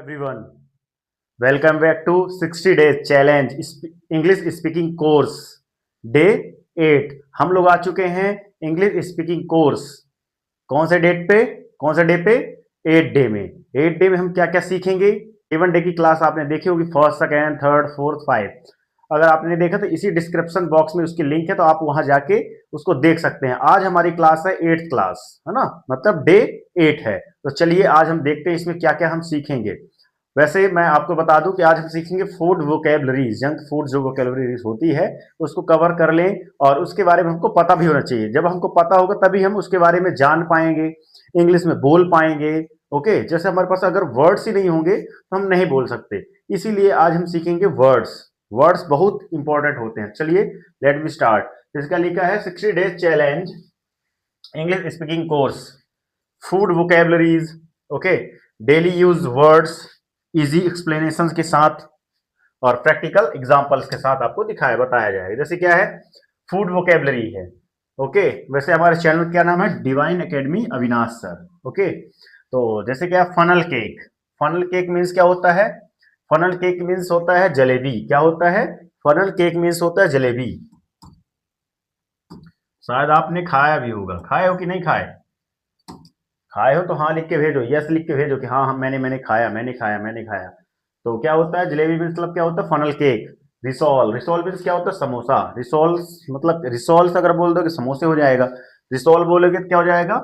everyone, welcome back to 60 days challenge English speaking course day 8। हम लोग आ चुके हैं इंग्लिश स्पीकिंग कोर्स। कौन से डेट पे, कौन से डे पे? 8 डे में। 8 डे में हम क्या क्या सीखेंगे? 7 डे की क्लास आपने देखी होगी, फर्स्ट सेकेंड थर्ड फोर्थ 5। अगर आपने देखा तो इसी डिस्क्रिप्शन बॉक्स में उसकी लिंक है, तो आप वहां जाके उसको देख सकते हैं। आज हमारी क्लास है 8th क्लास, है ना, मतलब डे 8 है। तो चलिए आज हम देखते हैं इसमें क्या क्या हम सीखेंगे। वैसे मैं आपको बता दूं कि आज हम सीखेंगे फूड वोकेबलरीज, जंक फूड जो वोकेबलरीज होती है उसको कवर कर लें, और उसके बारे में हमको पता भी होना चाहिए। जब हमको पता होगा तभी हम उसके बारे में जान पाएंगे, इंग्लिश में बोल पाएंगे। ओके, जैसे हमारे पास अगर वर्ड्स ही नहीं होंगे तो हम नहीं बोल सकते। इसीलिए आज हम सीखेंगे वर्ड्स। वर्ड्स बहुत इंपॉर्टेंट होते हैं। चलिए लेट मी स्टार्ट। इसका लिखा है 60 days challenge English speaking course, food vocabularies. Okay, daily use words, easy explanation के साथ और प्रैक्टिकल एग्जांपल्स के साथ आपको दिखाया बताया जाएगा। जैसे क्या है, फूड वोकेबलरी है। ओके, वैसे हमारे चैनल क्या नाम है? Divine academy Avinash sir. Okay, तो जैसे क्या, funnel cake. Funnel cake means क्या होता है? फनल केक मीन्स होता है जलेबी। क्या होता है? फनल केक मीन्स होता है जलेबी। शायद आपने खाया भी होगा, खाए हो कि नहीं खाए? खाए हो तो हाँ लिख के भेजो, यस लिख के भेजो कि हाँ हाँ मैंने खाया, मैंने खाया, मैंने खाया। तो क्या होता है जलेबी मीन्स, मतलब क्या होता है? Funnel cake. Ri Sol, Ri Sol means क्या होता है? समोसा। रिसोल मतलब, रिसोल अगर बोल दो कि समोसे हो जाएगा, रिसोल बोलोगे तो क्या हो जाएगा?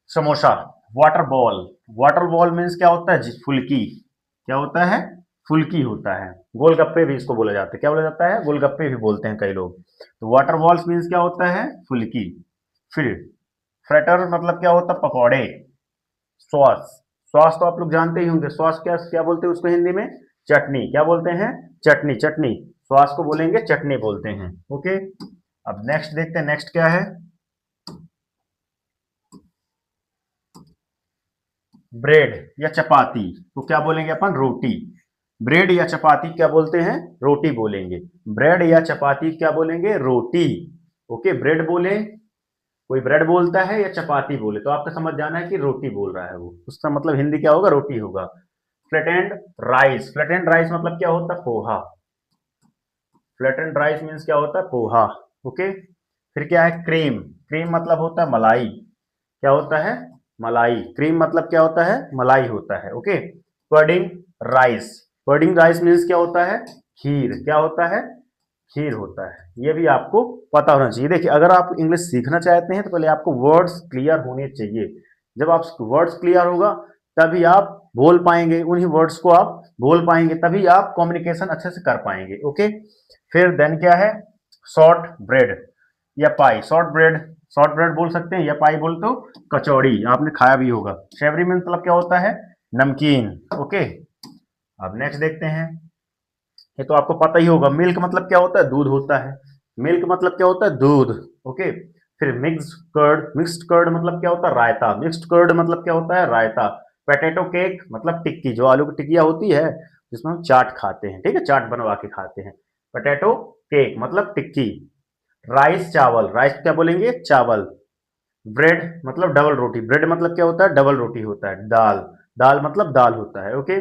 Samosa. Water ball, water ball means क्या होता है? फुल्की। क्या होता है? फुल्की होता है। गोलगप्पे भी इसको बोला जाता है। क्या बोला जाता है? गोलगप्पे भी बोलते हैं कई लोग। तो वाटर बॉल्स मीन्स क्या होता है? फुल्की। फिर फ्रेटर मतलब क्या होता है? पकौड़े। सॉस, सॉस तो आप लोग जानते ही होंगे। सॉस क्या क्या बोलते हैं उसको हिंदी में? चटनी। क्या बोलते हैं? चटनी। चटनी, सॉस को बोलेंगे चटनी बोलते हैं। ओके, अब नेक्स्ट देखते हैं, नेक्स्ट क्या है? ब्रेड या चपाती तो क्या बोलेंगे अपन? रोटी। ब्रेड या चपाती क्या बोलते हैं? रोटी बोलेंगे। ब्रेड या चपाती क्या बोलेंगे? रोटी। ओके, ब्रेड बोले, कोई ब्रेड बोलता है या चपाती बोले तो आपको समझ जाना है कि रोटी बोल रहा है वो, उसका मतलब हिंदी क्या होगा? रोटी होगा। फ्लैटेंड राइस, फ्लैटेंड राइस मतलब क्या होता है? पोहा। फ्लैटेंड राइस मीन्स क्या होता है? पोहा। ओके, फिर क्या है? क्रीम, क्रीम मतलब होता है मलाई। क्या होता है? मलाई। क्रीम मतलब क्या होता है? मलाई होता है। ओके, पर्डिंग राइस, पर्डिंग राइस मीन्स क्या होता है? खीर। क्या होता है? खीर होता है। ये भी आपको पता होना चाहिए। देखिए, अगर आप इंग्लिश सीखना चाहते हैं तो पहले आपको वर्ड्स क्लियर होने चाहिए। जब आप वर्ड्स क्लियर होगा तभी आप बोल पाएंगे, उन्हीं वर्ड्स को आप बोल पाएंगे, तभी आप कम्युनिकेशन अच्छे से कर पाएंगे। ओके, फिर देन क्या है? शॉर्ट ब्रेड या पाई। शॉर्ट ब्रेड, शॉर्ट ब्रेड बोल सकते हैं, या पाई बोल तो कचौड़ी, आपने खाया भी होगा। शेवरी में मतलब क्या होता है? नमकीन। ओके, अब नेक्स्ट देखते हैं। ये तो आपको पता ही होगा, मिल्क मतलब क्या होता है? दूध होता है। मिल्क मतलब क्या होता है? दूध। ओके, फिर मिक्स्ड कर्ड, मिक्स्ड कर्ड मतलब क्या होता है? रायता। मिक्स्ड कर्ड मतलब क्या होता है? रायता। पोटैटो केक मतलब टिक्की, जो आलू की टिक्कियाँ होती है जिसमें हम चाट खाते हैं, ठीक है, चाट बनवा के खाते हैं। पोटैटो केक मतलब टिक्की। राइस चावल, राइस क्या बोलेंगे? चावल। ब्रेड मतलब डबल रोटी, ब्रेड मतलब क्या होता है? डबल रोटी होता है। दाल, दाल मतलब दाल होता है। Okay,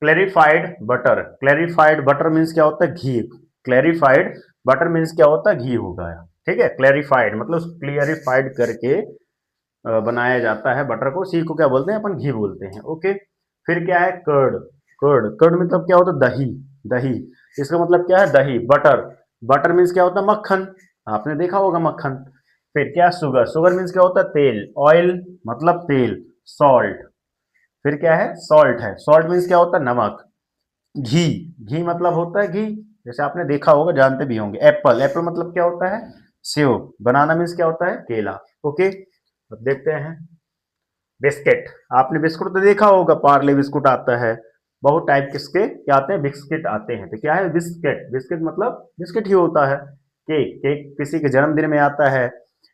clarified butter, clarified butter means क्या होता है? घी। क्लैरिफाइड बटर मीन्स क्या होता है? घी होगा। ठीक है, क्लैरिफाइड मतलब क्लियरिफाइड करके बनाया जाता है बटर को, उसी को क्या बोलते हैं अपन? घी बोलते हैं। ओके, फिर क्या है? कर्ड, कर्ड, कर्ड मतलब क्या होता है? दही, दही। इसका मतलब क्या है? दही। बटर, बटर मीन्स क्या होता है? मक्खन, आपने देखा होगा मक्खन। फिर क्या? शुगर, शुगर मीन्स क्या होता है? तेल। ऑयल मतलब तेल। सॉल्ट, फिर क्या है? सॉल्ट है, सॉल्ट मीन्स क्या होता है? नमक। घी, घी मतलब होता है घी, जैसे आपने देखा होगा, जानते भी होंगे। एप्पल, एप्पल मतलब क्या होता है? सेव। बनाना मीन्स क्या होता है? केला। ओके, अब देखते हैं। बिस्किट, आपने बिस्कुट तो देखा होगा, पार्ले बिस्कुट आता है, बहुत टाइप किसके क्या आते हैं? बिस्किट आते हैं। तो क्या है? बिस्किट, बिस्किट मतलब बिस्किट ही होता है। केक, केक किसी के जन्मदिन में आता है,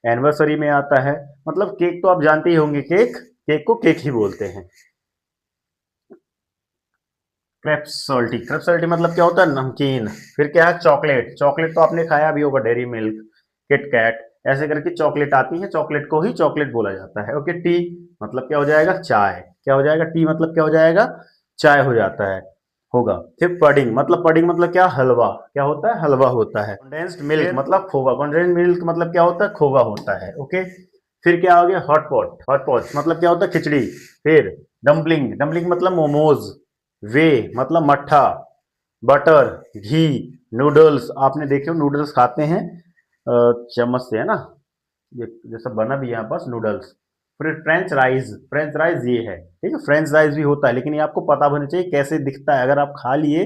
एनिवर्सरी में आता है, मतलब केक तो आप जानते ही होंगे। केक, केक को केक ही बोलते हैं। क्रेप्सोल्टी, क्रेप्सोल्टी मतलब क्या होता है? नमकीन। फिर क्या है? चॉकलेट, चॉकलेट तो आपने खाया भी होगा, डेयरी मिल्क, किटकैट, ऐसे करके चॉकलेट आती है, चॉकलेट को ही चॉकलेट बोला जाता है। ओके, टी मतलब क्या हो जाएगा? चाय। क्या हो जाएगा? टी मतलब क्या हो जाएगा? चाय हो जाता है, होगा। फिर पडिंग मतलब क्या, हलवा, क्या होता है, हलवा होता है। कंडेंस्ड मिल्क मतलब खोवा, कंडेंस्ड मिल्क मतलब क्या होता है, खोवा होता है। ओके, फिर क्या हो गया, हॉट पॉट, हॉट पॉट मतलब क्या होता है, खिचड़ी। फिर डम्पलिंग, डम्पलिंग मतलब मोमोज। वे मतलब मट्ठा। बटर, घी, नूडल्स, आपने देखे हो नूडल्स खाते हैं चम्मच से, है ना, ये जैसा बना भी है यहाँ पास नूडल्स। फिर फ्रेंच राइज, फ्रेंच राइज ये है, ठीक है, फ्रेंच राइज भी होता है, लेकिन ये आपको पता होना चाहिए कैसे दिखता है। अगर आप खा लिए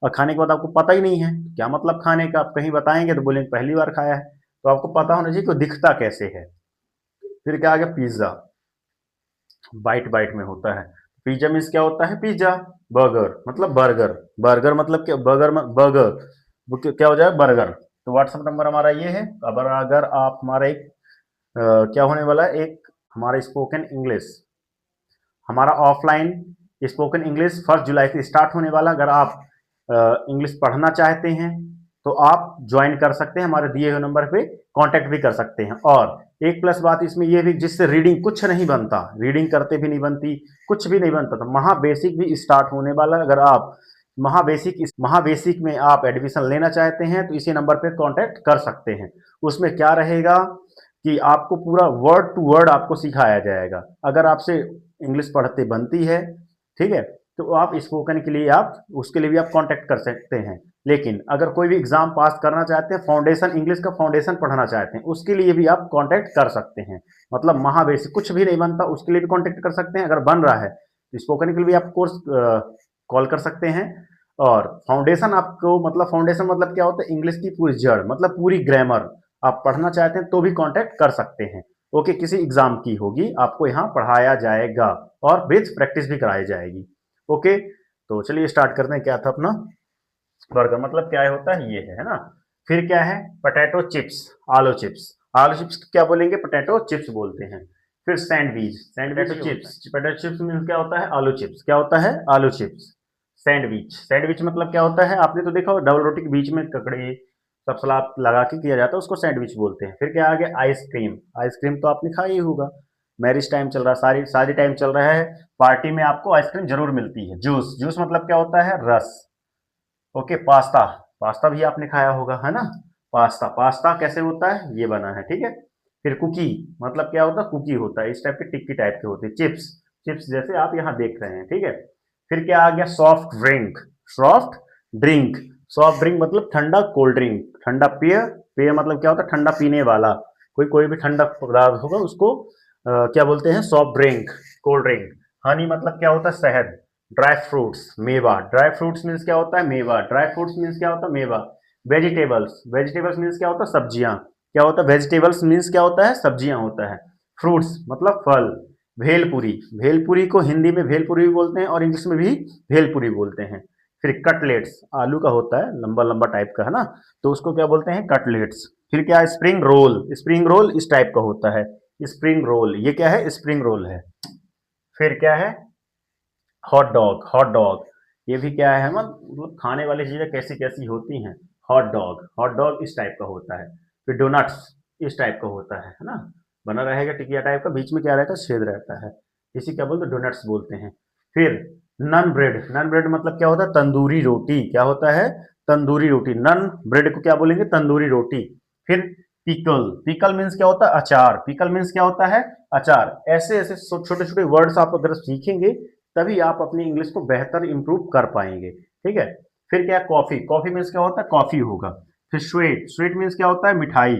और खाने के बाद आपको पता ही नहीं है क्या मतलब खाने का, आप कहीं बताएंगे तो बोलेंगे पहली बार खाया है, तो आपको पता होना चाहिए कि दिखता कैसे है। फिर क्या आ गया, पिज्जा, बाइट बाइट में होता है। पिज्जा मीन्स क्या होता है, पिज्जा। बर्गर मतलब बर्गर, बर्गर मतलब क्या, बर्गर बर्गर वो क्या हो जाए, बर्गर। तो व्हाट्सएप नंबर हमारा ये है। अगर आप हमारा एक क्या होने वाला है, एक हमारा स्पोकन इंग्लिश, हमारा ऑफलाइन स्पोकन इंग्लिश 1 जुलाई से स्टार्ट होने वाला। अगर आप इंग्लिश पढ़ना चाहते हैं तो आप ज्वाइन कर सकते हैं, हमारे दिए हुए नंबर पे कांटेक्ट भी कर सकते हैं। और एक प्लस बात इसमें यह भी, जिससे रीडिंग कुछ नहीं बनता, रीडिंग करते भी नहीं बनती, कुछ भी नहीं बनता, तो महा बेसिक भी स्टार्ट होने वाला। अगर आप महाबेसिक में आप एडमिशन लेना चाहते हैं तो इसी नंबर पे कांटेक्ट कर सकते हैं। उसमें क्या रहेगा कि आपको पूरा वर्ड टू वर्ड आपको सिखाया जाएगा। अगर आपसे इंग्लिश पढ़ते बनती है, ठीक है, तो आप स्पोकन के लिए आप उसके लिए भी आप कांटेक्ट कर सकते हैं। लेकिन अगर कोई भी एग्जाम पास करना चाहते हैं, फाउंडेशन इंग्लिश का फाउंडेशन पढ़ना चाहते हैं, उसके लिए भी आप कांटेक्ट कर सकते हैं। मतलब महाबेसिक कुछ भी नहीं बनता, उसके लिए भी कांटेक्ट कर सकते हैं। अगर बन रहा है तो स्पोकन के लिए भी आप कोर्स कॉल कर सकते हैं। और फाउंडेशन आपको, मतलब फाउंडेशन मतलब क्या होता है, इंग्लिश की पूरी जड़, मतलब पूरी ग्रामर आप पढ़ना चाहते हैं तो भी कांटेक्ट कर सकते हैं। ओके, किसी एग्जाम की होगी आपको यहाँ पढ़ाया जाएगा और विथ प्रैक्टिस भी कराई जाएगी। ओके, तो चलिए स्टार्ट करते हैं। क्या था अपना, बर्गर मतलब क्या होता है, ये है ना। फिर क्या है, पोटैटो चिप्स, आलू चिप्स, आलू चिप्स क्या बोलेंगे, पोटैटो चिप्स बोलते हैं। फिर sandwich, sandwich chips, potato chips means क्या होता है, आलू चिप्स, क्या होता है, आलू चिप्स। सैंडविच, सैंडविच मतलब क्या होता है, आपने तो देखा हो डबल रोटी के बीच में ककड़ी सब सलाद लगा के किया जाता है, उसको सैंडविच बोलते हैं। फिर क्या आ गया, आइसक्रीम, आइसक्रीम तो आपने खाई ही होगा, मैरिज टाइम चल रहा है, सारी सारी टाइम चल रहा है, पार्टी में आपको आइसक्रीम जरूर मिलती है। जूस, जूस मतलब क्या होता है, रस। ओके, पास्ता, पास्ता भी आपने खाया होगा, है ना। पास्ता, पास्ता कैसे होता है, ये बना है, ठीक है। फिर कुकी मतलब क्या होता है, कुकी होता है, इस टाइप के टिक्की टाइप के होते हैं। चिप्स, चिप्स जैसे आप यहाँ देख रहे हैं, ठीक है। फिर क्या आ गया, soft drink, soft drink, soft drink मतलब ठंडा कोल्ड ड्रिंक, ठंडा पेय, पेय मतलब क्या होता है, ठंडा पीने वाला, कोई भी ठंडा पदार्थ होगा उसको क्या बोलते हैं, soft drink, cold drink. Honey मतलब क्या होता है, शहद। ड्राई फ्रूट्स, मेवा, ड्राई फ्रूट्स मीन्स क्या होता है, मेवा, ड्राई फ्रूट्स मीन्स क्या होता है, मेवा। वेजिटेबल्स, वेजिटेबल्स मीन्स क्या होता है, सब्जियां, क्या होता है, वेजिटेबल्स मीन्स क्या होता है, सब्जियां होता है। फ्रूट्स मतलब फल। भेलपुरी, भेलपुरी को हिंदी में भेलपुरी भी बोलते हैं और इंग्लिश में भी भेलपुरी बोलते हैं। फिर कटलेट्स, आलू का होता है, लंबा लंबा टाइप का, है ना, तो उसको क्या बोलते हैं, कटलेट्स। फिर क्या है, स्प्रिंग रोल, स्प्रिंग रोल इस टाइप का होता है, स्प्रिंग रोल, ये क्या है, स्प्रिंग रोल है। फिर क्या है, हॉट डॉग, हॉट डॉग, ये भी क्या है, मतलब खाने वाली चीजें कैसी कैसी होती हैं। हॉट डॉग, हॉट डॉग इस टाइप का होता है। फिर डोनट्स इस टाइप का होता है ना, बना रहेगा टिकिया टाइप का, बीच में क्या रहता है, छेद रहता है, इसी क्या बोलते हैं, डोनट्स बोलते हैं। फिर नन ब्रेड, नन ब्रेड मतलब क्या होता है, तंदूरी रोटी, क्या होता है, तंदूरी रोटी। नन ब्रेड को क्या बोलेंगे, तंदूरी रोटी। फिर पिकल, पिकल मीन्स क्या होता है, अचार, पिकल मीन्स क्या होता है, अचार। ऐसे ऐसे छोटे छोटे वर्ड्स आप अगर सीखेंगे तभी आप अपनी इंग्लिश को बेहतर इंप्रूव कर पाएंगे, ठीक है। फिर क्या है, कॉफी, कॉफी मीन्स क्या होता है, कॉफी होगा। फिर स्वीट, स्वीट मीन्स क्या होता है, मिठाई।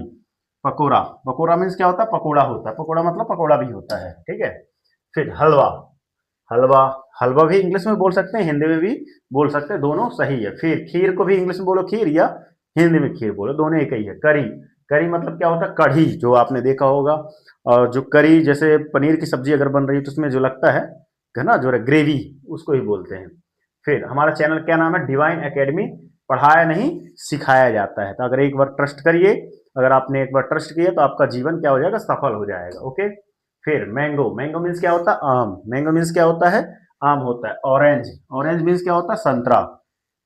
पकोड़ा, पकोड़ा मीन्स क्या होता है, पकोड़ा होता है, पकोड़ा मतलब पकोड़ा भी होता है, ठीक है। फिर हलवा, हलवा, हलवा भी इंग्लिश में बोल सकते हैं, हिंदी में भी बोल सकते हैं, दोनों सही है। फिर खीर को भी इंग्लिश में बोलो खीर, या हिंदी में खीर बोलो, दोनों एक ही है। करी, करी मतलब क्या होता है, कढ़ी, जो आपने देखा होगा। और जो करी, जैसे पनीर की सब्जी अगर बन रही है तो उसमें जो लगता है ना, जो ग्रेवी, उसको ही बोलते हैं। फिर हमारा चैनल क्या नाम है, डिवाइन एकेडमी, पढ़ाया नहीं सिखाया जाता है। तो अगर एक बार ट्रस्ट करिए, अगर आपने एक बार ट्रस्ट किया तो आपका जीवन क्या हो जाएगा, सफल हो जाएगा। ओके। फिर मैंगो, मैंगो मीन्स क्या होता है, आम, मैंगो मीन्स क्या होता है, आम होता है। ऑरेंज, ऑरेंज मीन्स क्या होता है, संतरा।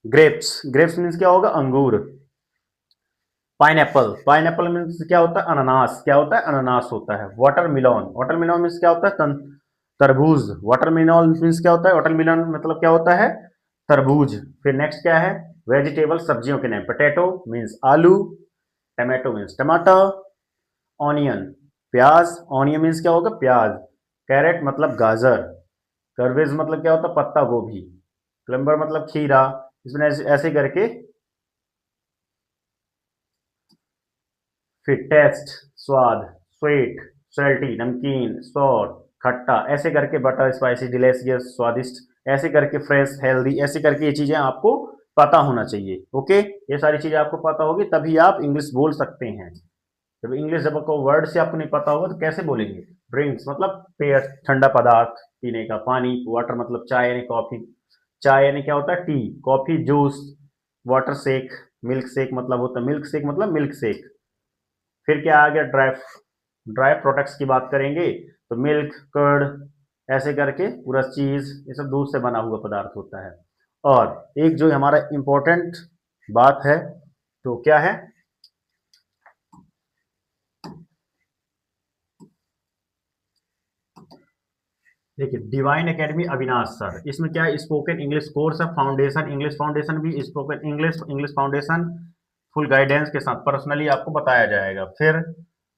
ग्रेप्स, ग्रेप्स मीन्स क्या होगा, अंगूर। पाइनएप्पल, पाइनएप्पल मीन्स क्या होता है, अनानास, क्या होता है, अनानास होता है। वाटरमेलन, वाटरमेलन मीन्स क्या होता है, तरबूज, वाटरमेलन मीन्स क्या होता है, वाटरमेलन मतलब क्या होता है, तरबूज। फिर नेक्स्ट क्या है, वेजिटेबल, सब्जियों के नाम, पोटैटो मीन्स आलू, टमाटो मीन्स टमाटर, ऑनियन प्याज, ऑनियन मीन्स क्या होगा, प्याज, कैरेट मतलब गाजर, कर्वेज मतलब क्या होता है, पत्ता गोभी, क्लम्बर मतलब खीरा। इसमें ऐसे करके, फिर टेस्ट स्वाद, स्वीट सल्टी नमकीन, सॉर खट्टा, ऐसे करके बटर स्पाइसी डिलीशियस स्वादिष्ट, ऐसे करके फ्रेश हेल्दी, ऐसे करके ये चीजें आपको पता होना चाहिए। ओके, ये सारी चीजें आपको पता होगी तभी आप इंग्लिश बोल सकते हैं। जब इंग्लिश जब आपको वर्ड से आपको नहीं पता होगा तो कैसे बोलेंगे। ड्रिंक्स मतलब पेय, ठंडा पदार्थ पीने का, पानी, वाटर मतलब चाय यानी कॉफी, चाय यानी क्या होता है T, coffee juice, water shake, milk shake मतलब होता है मिल्क शेक मतलब मिल्क शेक। फिर क्या आ गया, ड्राई, ड्राई प्रोडक्ट्स की बात करेंगे तो मिल्क, कर्ड, ऐसे करके पूरा चीज, ये सब दूध से बना हुआ पदार्थ होता है। और एक जो हमारा इंपॉर्टेंट बात है तो क्या है, देखिए डिवाइन एकेडमी अविनाश सर, इसमें क्या है, स्पोकन इंग्लिश कोर्स है, फाउंडेशन इंग्लिश, फाउंडेशन भी spoken English, English foundation full guidance के साथ पर्सनली आपको बताया जाएगा। फिर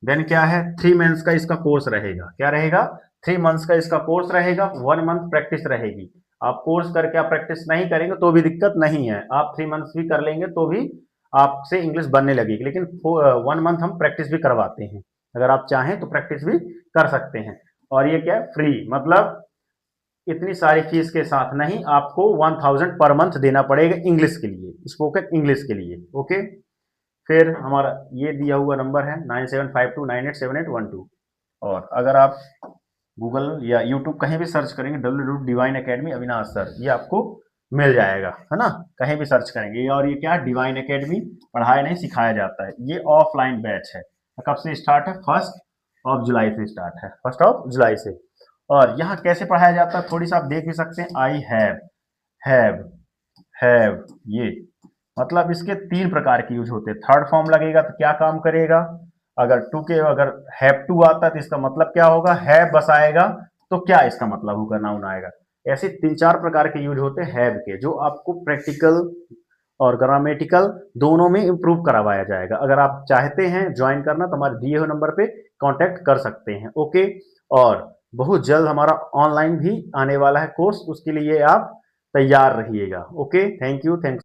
देन क्या है, 3 मंथ्स का इसका कोर्स रहेगा, क्या रहेगा, 3 मंथ्स का इसका कोर्स रहेगा, 1 मंथ प्रैक्टिस रहेगी। आप कोर्स करके आप प्रैक्टिस नहीं करेंगे तो भी दिक्कत नहीं है, आप 3 मंथ्स भी कर लेंगे तो भी आपसे इंग्लिश बनने लगेगी, लेकिन 1 मंथ हम प्रैक्टिस भी करवाते हैं, अगर आप चाहें तो प्रैक्टिस भी कर सकते हैं। और ये क्या है, फ्री, मतलब इतनी सारी फीस के साथ नहीं, आपको 1000 पर मंथ देना पड़ेगा इंग्लिश के लिए, स्पोकन इंग्लिश के लिए। ओके, फिर हमारा ये दिया हुआ नंबर है 9752987812। और अगर आप गूगल या यूट्यूब कहीं भी सर्च करेंगे W divine academy Avinash sir, ये आपको मिल जाएगा, है ना, कहीं भी सर्च करेंगे। और ये क्या है, डिवाइन एकेडमी पढ़ाया नहीं सिखाया जाता है, ये ऑफलाइन बैच है। कब से स्टार्ट है, 1 जुलाई से स्टार्ट है, 1 जुलाई से। और यहाँ कैसे पढ़ाया जाता है थोड़ी सा आप देख भी सकते हैं, आई हैव हैव, ये मतलब इसके 3 प्रकार के यूज होते हैं। थर्ड फॉर्म लगेगा तो क्या काम करेगा, अगर टू के अगर हैव टू आता है तो इसका मतलब क्या होगा, हैव बस आएगा तो क्या इसका मतलब होगा, नाउन आएगा। ऐसे 3-4 प्रकार के यूज होते हैं हैव के, जो आपको प्रैक्टिकल और ग्रामेटिकल दोनों में इंप्रूव करवाया जाएगा। अगर आप चाहते हैं ज्वाइन करना तो हमारे दिए हुए नंबर पे कांटेक्ट कर सकते हैं। ओके, और बहुत जल्द हमारा ऑनलाइन भी आने वाला है कोर्स, उसके लिए आप तैयार रहिएगा। Okay, thank you, thank